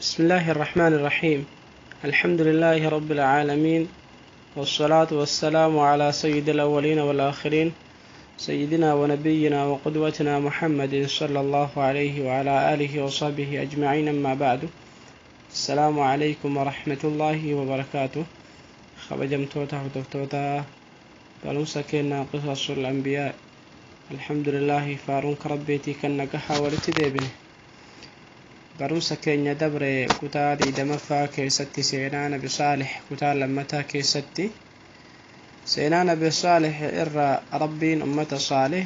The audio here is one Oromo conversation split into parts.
بسم الله الرحمن الرحيم. الحمد لله رب العالمين، والصلاة والسلام على سيد الأولين والآخرين، سيدنا ونبينا وقدوتنا محمد صلى الله عليه وعلى آله وصحبه أجمعين. أما بعد، السلام عليكم ورحمة الله وبركاته. خبجمتوتا وتفتوتا فنوسكنا قصص الأنبياء. الحمد لله فارون كربيتي كنقها ولتدبنه barumsa keenya dabre kutaa diidamaffaa keessatti seenaa nabi saalih kutaa lammataa keessatti seenaa nabi saalih irra rabbiin ummata saalih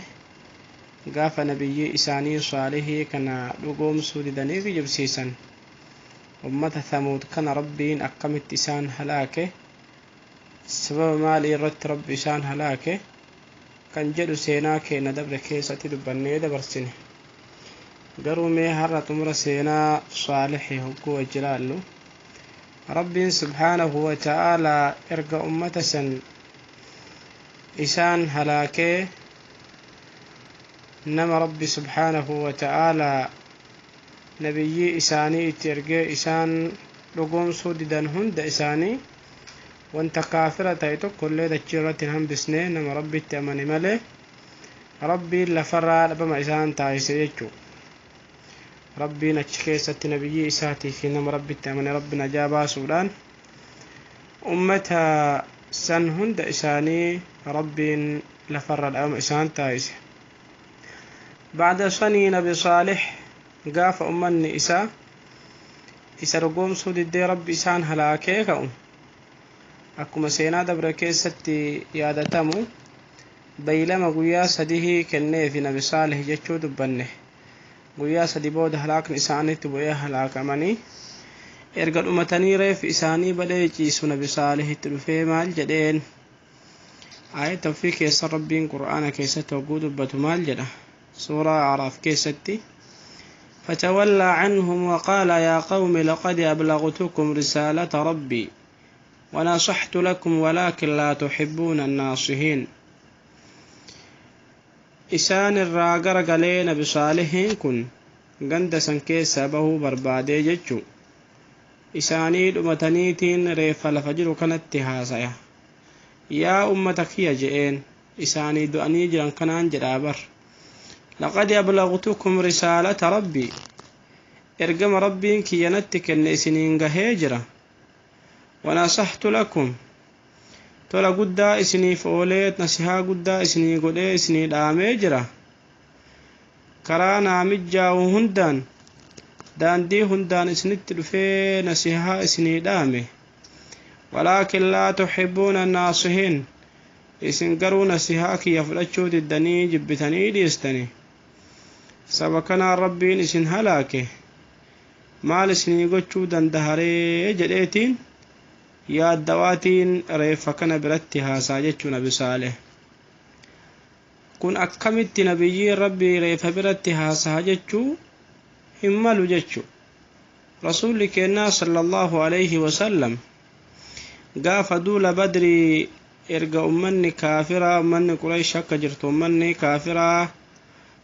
gaafa nabiyyii isaanii saalihii kana dhugoomsuu didanii kijibsiisan ummata thamuud kana rabbiin akkamitti isaan halaake, sababa maalii irratti rabbi isaan halaake kan jedhu seenaa keenya dabre keessatti dubbannee dabarsine. garuu mee har'a xumura seenaa saalihii hogguu wajjilaallu rabbiin subhaanahu wa ta'aalaa erga ummata san isaan halaakee nama rabbi subhaanahu wa ta'aalaa nabiyyii isaanii itti ergee isaan dhugoomsuu didan hunda isaanii wanta kaafira ta'e tokkollee dachii irratti hin hambisne nama rabbitti amane malee rabbiin lafarraa dhabama isaan taasise jechuu. rabbiin achi keessatti nabiyyii isaatii fi nama rabbitti amane rabbiin ajaabaa suudhaan ummata san hunda isaanii rabbiin lafarra dhabama isaan taasise. ba'da sanii nabi saalih gaafa ummanni isa dhugoomsuu diddee rabbi isaan halaakee ka'u akkuma seenaa dabre keessatti yaadatamu baylama guyyaa sadihii kenneefi nabi saalih jechuu dubbanne. guyyaa sadi booda halaakni isaaniitti bu'ee halaakamanii erga dhumatanii reef isaanii badhee ciisu nabi saalihitti dhufee maal jedheen aayat tawfiiq keessa rabbiin qur'aana keessatti hogguu dubbatu maal jedha suuraa A'raaf keessatti فتولى عنهم وقال يا قوم لقد أبلغتكم رسالة ربي ونصحت لكم ولكن لا تحبون الناصحين. isaan irraa garagalee nabi saalihiin kun ganda san keessa bahuu barbaadee jechuu isaanii dhumataniitiin reeffa lafa jiru kanatti haasaya. yaa ummata kiyya je'een isaanii du'anii jiran kanaan jedhaa bar laqad ablagtukum risaalata rabbii ergama rabbiin kiyyanatti kenne isiniin gahee jira wanasahtu lakum tola guddaa isiniif oolee nasihaa guddaa isinii godhee isinii dhaamee jira karaa naamijjaa'u hundaan daandii hundaan isinitti dhufee nasihaa isinii dhaame walaakin laa tuhibbuuna annaasihiin isin garuu nasihaa kiyya fudhachuu diddanii jibbitanii dhiistani. saba kanaan rabbiin isin halaake maal isinii gochuu dandaharee jedheetiin yaaddawaatiin reeffa kana biratti haasaa jechuu nabi saalih. kun akkamitti nabiyyiin rabbii reeffa biratti haasaa jechuu hin malu jechuu. rasuulli keenyaa sallallahu alayhi wasallam gaafa duula badrii erga ummanni kaafiraa ummanni quraysh akka jirtu ummanni kaafiraa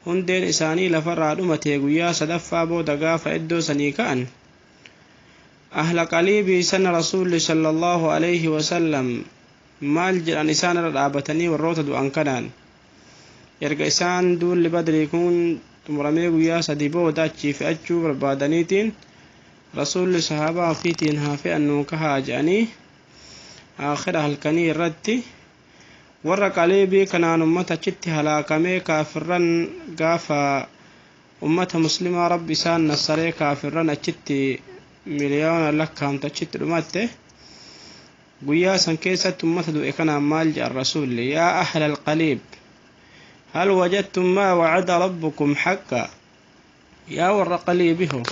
hundeen isaanii lafarraa dhumatee guyyaa sadaffaa booda gaafa iddoo sanii ka'an ahla qaliibii sana rasuulli sallallahu alayhi wasallam maal jedhan isaan irra dhaabatanii warroota du'an kanaan erga isaan duulli badrii kun xumuramee guyyaa sadii booda achii fe'achuu barbaadaniitiin rasuulli sahaabaa ofiitiin haa fe'annuu kahaa jedhanii aakhira halkanii irratti warra qaliibii kanaan ummata achitti halaakamee kaafirran gaafa ummata muslimaa rabbi isaan nassaree kaafirran achitti miliyoona lakkaa'amtu achitti dhumatte guyyaa san keessatti ummata du'e kanaan maal jedhan rasuulli yaa ahla alqaliib hal wajadtum maa wacada rabbukum xaqqa yaa warra qaliibiho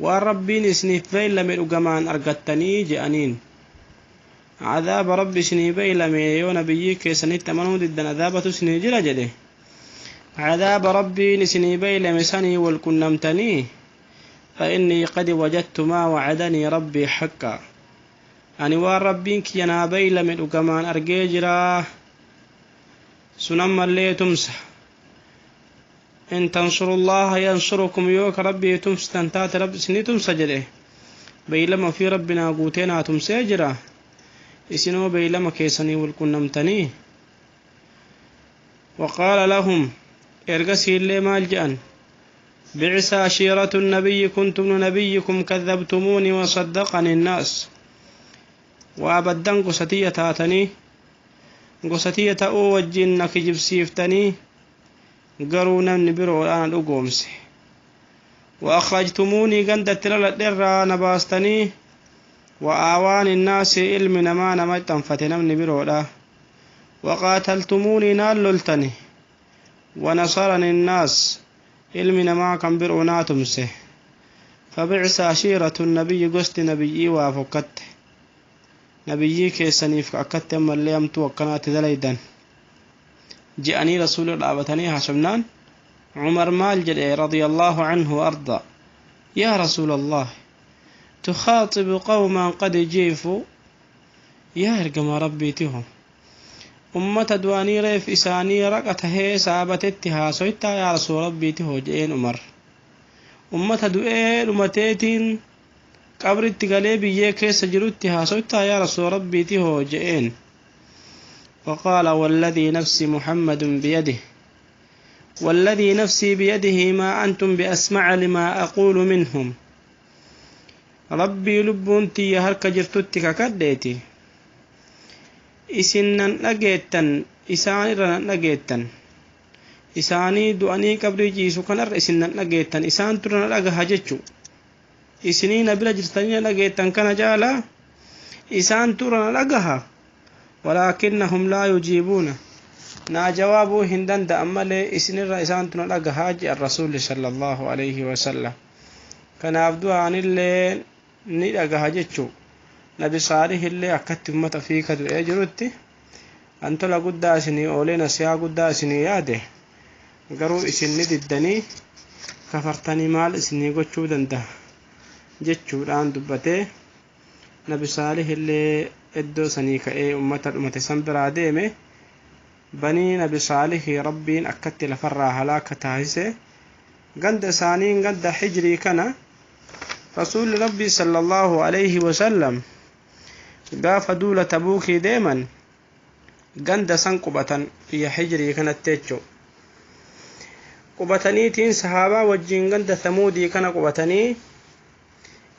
waan rabbiin isiniif beeylame dhugamaan argattanii je'aniin. cadaaba rabbi isinii beeylame yoo nabiyyii keessanitti amanuu diddan adaabatu isinii jira jedhe cadaaba rabbiin isinii beeylame sanii wal qunnamtanii فإني قد وجدت ما وعدني ربي حقا أني والربين كي أنا بيل من أقمان أرجيجرا سنما اللي تمسح إن تنصروا الله ينصركم يوك ربي تمستن تات رب سنتم سجده بيلما في ربنا قوتنا تمسجرا إسنو بيلما كيسني والكنمتني وقال لهم إرقسي اللي مالجأن بعث عشيرة النبي كنتم نبيكم كذبتموني وصدقني الناس وأبدن قصتية تاتني قصتية أوجنك جبسيفتني قرونا نبرو الآن أقومسي وأخرجتموني قندت للدر نباستني وآوان الناس علمنا ما نمجتن فتنم نبرو لا وقاتلتموني ناللتني ونصرني الناس علمنا ما كان برؤنا تمسه فبعث عشيرة النبي قست نبيي وافقت نبيي كيسنيف أكت ملي أمتو وكانت دليدا جاءني رسول الله بتني هاشمنان عمر مال جل رضي الله عنه وأرضى يا رسول الله تخاطب قوما قد جيفوا يا ارقم ربي تهم أمة دواني ريف إساني رقت هي سابت اتهاسويتا يا رسول ربي تهو جئين عمر أمة دوئين أمتيتين قبر اتقالي بيه كيس جلو اتهاسويتا يا رسول ربي تهو جئين فقال والذي نفسي محمد بيده والذي نفسي بيده ما أنتم بأسمع لما أقول منهم ربي لبونتي يهرك جرتتك كديتي إسنن نجيتن إساني رن نجيتن إساني دواني قبري جيسو كنر إسنن نجيتن إسان ترن لغا هجتشو إسني نبلا جرتني نجيتن كان جالا إسان ترن لغا ولكنهم لا يجيبون نا جوابو هندن دأمالي إسنر إسان ترن لغا هاج الرسول صلى الله عليه وسلم كان عبدو عن اللي نلغا هجتشو نبي صالح اللي أكدت أمتا فيك دو إجرتي أنتو لا قد أسني أولينا سيا قد أسني ياده قروا إسني ددني كفرتني مال إسني قدشو دنده جتشو الآن دبته نبي صالح اللي إدو سني كأي أمتا سنبرا ديمه بني نبي صالح ربين أكدت لفرا هلاك تاهسه قند سانين قند حجري كان رسول ربي صلى الله عليه وسلم قاف دولة تبوكي ديما قند سن قبطا في حجري كانت تيتشو قبطانيتين صحابة وجين قند ثمودي كان قبطاني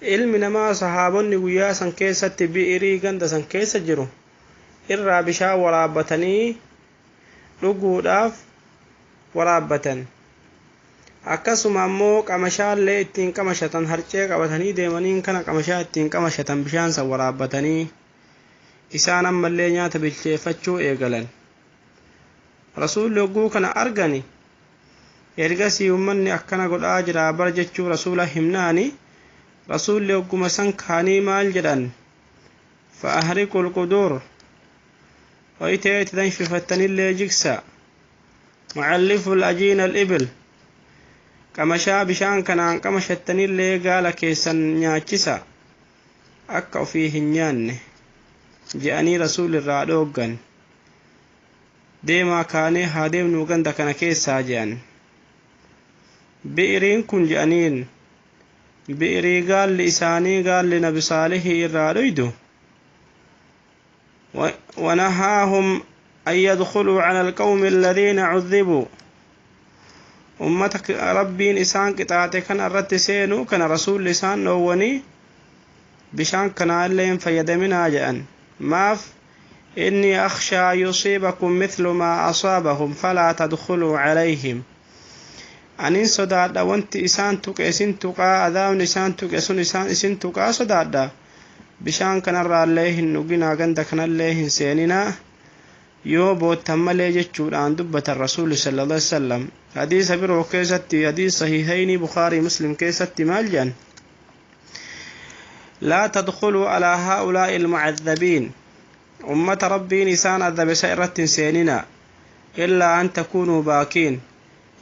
علمنا ما صحابون ويا سن كيسة بئري قند سن كيسة جرو إرى بشا ورابطاني لقود آف ورابطان akkasuma ammoo qamashaallee ittiin qamashatan harcee qabatanii deemaniin kana qamashaa ittiin qamashatan bishaan san waraabbatanii isaan ammallee nyaata bilcheeffachuu eegalan rasuulli hogguu kana argani ergasii ummanni akkana godhaa jira bar jechuu rasuula himnaani rasuulli hogguma san kaanii maal jedhan fa'ahriqul qudur wayitee itti danfifattanillee jigsa mucalliful ajiina al-ibil qamashaa bishaan kanaan qamashattanillee gaala keessan nyaachisa akka ofii hin nyaanne je'anii rasuulirraa dhooggan deemaa kaanee haa deemnu ganda kana keessaa je'an bi'iriin kun je'aniin bi'irii gaalli isaanii gaalli nabi saalihii irraa dhoydu ونهاهم أن يدخلوا على القوم الذين عذبوا أمتك ربين إسان قطعت كان الرد سينو كان رسول لسان نووني بشان كان اللين فيدمنا جأن ماف إني أخشى يصيبكم مثل ما أصابهم فلا تدخلوا عليهم أنين صدادا وانت إسان توك إسان توكا أذاون إسان توك إسان توكا صدادا بشان كان الراليه النقنا قند كان الليه سيننا يوبو تمالي جتشور عن دبة الرسول صلى الله عليه وسلم حديث برو كيستي حديث صحيحين بخاري مسلم كيستي مالجان لا تدخلوا على هؤلاء المعذبين أمة ربي نسان عذب سائرة سيننا إلا أن تكونوا باكين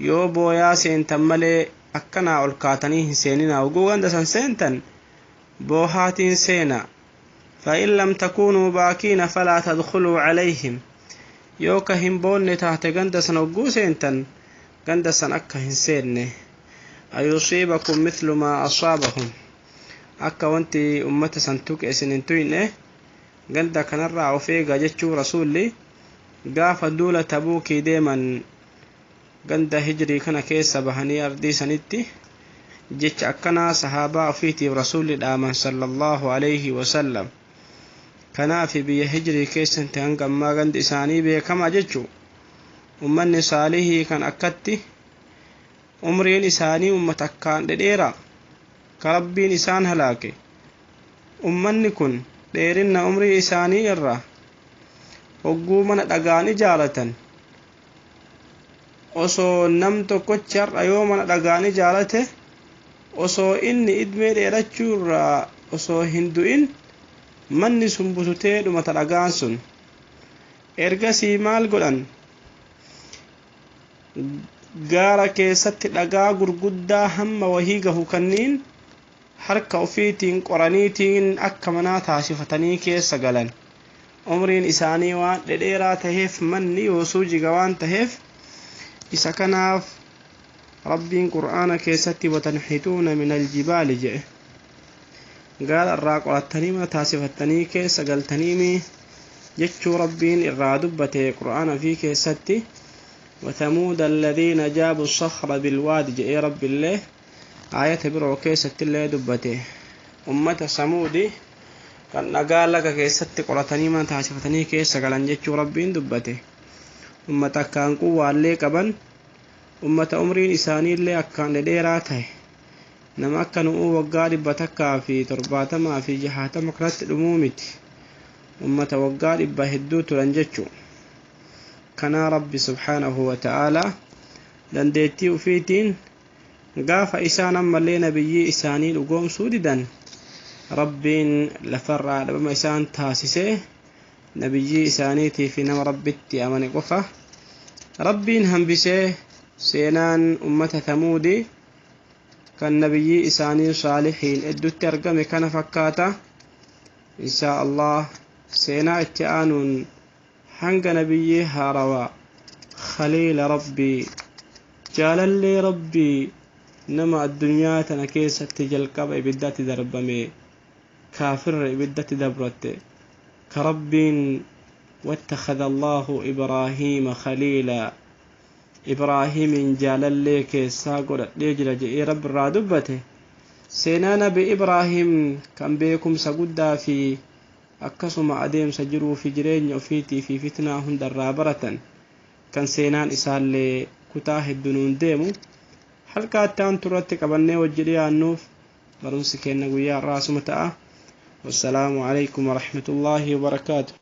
يوبو ياسين تمالي أكنا الكاتنيه سيننا وقوغان دسان سينتن بوهاتين سينا فإن لم تكونوا باكين فلا تدخلوا عليهم يوكا همبون تحت غندسن وقو سينتن ganda san akka hin seenne ayusiibakum mithlu ma asaabahum akka wanti ummata san tuqe isinin tuyne ganda kanarraa of eegaa jechuu rasuulli gaafa duula tabuukii deeman ganda hijrii kana keessa bahanii ardii sanitti jecha akkanaa sahaabaa ofiitiif rasuulli dhaaman sallallahu alayhi wasallam. kanaaf biyya hijrii keessatti hanga ammaa gandi isaanii beekamaa jechuu ummanni saalihii kan akkatti umriin isaanii ummata akkaan dhedheeraa ka rabbiin isaan halaake. ummanni kun dheerinna umrii isaanii irraa hogguu mana dhagaan ijaaratan osoo nam tokkochi har'a yoo mana dhagaan ijaarate osoo inni idmee dheerachuu irraa osoo hin du'in manni sun bututee dhumata dhagaan sun. ergasii maal godhan gaara keessatti dhagaa gurguddaa hamma wahii gahu kanniin harka ofiitiin qoraniitiin akka manaa taasifatanii keessa galan. umriin isaanii waan dhedheeraa taheef manni yoosuu jiga waan taheef isa kanaaf rabbiin qur'aana keessatti watanhituuna min aljibaali jedhe gaara irraa qorattanii mana taasifatanii keessa galtaniimi jechuu rabbiin irraa dubbate qur'aana fi keessatti وثمود الذين جابوا الصخر بالواد جاء رب الله آية برو كيست الله دبته أمة ثمود kan nagaa laga keessatti qoratanii mana taasifatanii keessa galan jechuu rabbiin dubbate. ummata akkaan quwwaallee qaban ummata umriin isaaniillee akkaan dhedheeraa ta'e nama akka nu'uu waggaa 170 fi 60 kanatti dhumuu miti ummata waggaa 100 hedduu turan jechuu. kana rabbi subhaanahu wa ta'aalaa dandeettii ufiitiin gaafa isaan ammallee nabiyyii isaanii dhugoomsuu didan rabbiin lafarraa dhabama isaan taasisee nabiyyii isaaniitii fi nama rabbitti amane qofa rabbiin hambisee seenaan ummata Thamuudii kan nabiyyii isaanii saalihiin eddutti argame kana fakkaata. inshaa Allah seenaa itti aanuun hanga nabiyyii haarawaa khaliila rabbii jaalallee rabbii nama addunyaa tana keessatti jalqaba ibiddatti darbame كافر بدت دبرته كرب واتخذ الله إبراهيم خليلا إبراهيم جال لك ساقر ليجل جئ رب رادبته سينانا بإبراهيم كان بيكم سقدا في أكسم أديم سجروا في جرين وفيتي في فتنة هند الرابرة كان سينان إسال كتاه الدنون ديمو حلقات تان ترتك أبني وجريا النوف برنسكين نقويا الراس متأه. والسلام عليكم ورحمة الله وبركاته.